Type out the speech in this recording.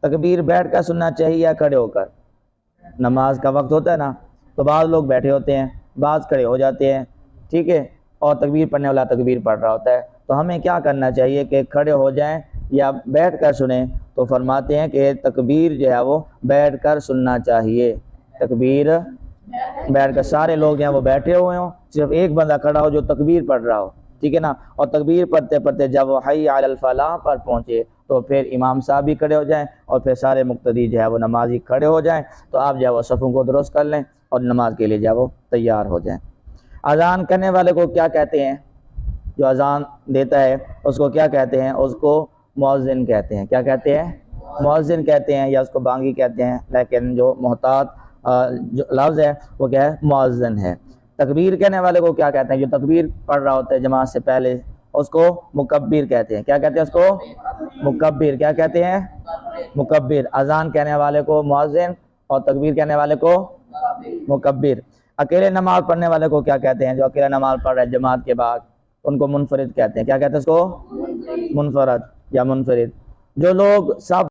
تکبیر بیٹھ کر سننا چاہیے یا کھڑے ہو کر؟ نماز کا وقت ہوتا ہے نا، تو بعض لوگ بیٹھے ہوتے ہیں، بعض کھڑے ہو جاتے ہیں، ٹھیک ہے، اور تکبیر پڑھنے والا تکبیر پڑھ رہا ہوتا ہے، تو ہمیں کیا کرنا چاہیے کہ کھڑے ہو جائیں یا بیٹھ کر سنیں؟ تو فرماتے ہیں کہ تکبیر جو ہے وہ بیٹھ کر سننا چاہیے، تکبیر بیٹھ کر، سارے لوگ جو ہیں وہ بیٹھے ہوئے ہوں، صرف ایک بندہ کھڑا ہو جو تکبیر پڑھ رہا ہو، ٹھیک ہے نا، اور تکبیر پڑھتے پڑھتے جب وہ حی علی الفلاح پر پہنچے تو پھر امام صاحب بھی کھڑے ہو جائیں اور پھر سارے مقتدی جو ہے وہ نمازی کھڑے ہو جائیں، تو آپ جو ہے وہ صفوں کو درست کر لیں اور نماز کے لیے جو ہے وہ تیار ہو جائیں۔ اذان کرنے والے کو کیا کہتے ہیں؟ جو اذان دیتا ہے اس کو کیا کہتے ہیں؟ اس کو مؤذن کہتے ہیں۔ کیا کہتے ہیں؟ مؤذن کہتے ہیں، یا اس کو بانگی کہتے ہیں، لیکن جو محتاط جو لفظ ہے وہ کیا ہے؟ مؤذن ہے۔ تکبیر کہنے والے کو کیا کہتے ہیں؟ جو تکبیر پڑھ رہا ہوتا ہے جماعت سے پہلے، اس کو مکبر کہتے ہیں۔ کیا کہتے ہیں اس کو؟ مکبر۔ کیا کہتے ہیں؟ مکبر۔ اذان کہنے والے کو مؤذن اور تکبیر کہنے والے کو مکبر۔ اکیلے نماز پڑھنے والے کو کیا کہتے ہیں؟ جو اکیلے نماز پڑھ رہے ہیں جماعت کے بعد، ان کو منفرد کہتے ہیں۔ کیا کہتے ہیں اس کو؟ منفرد یا منفرد۔ جو لوگ سب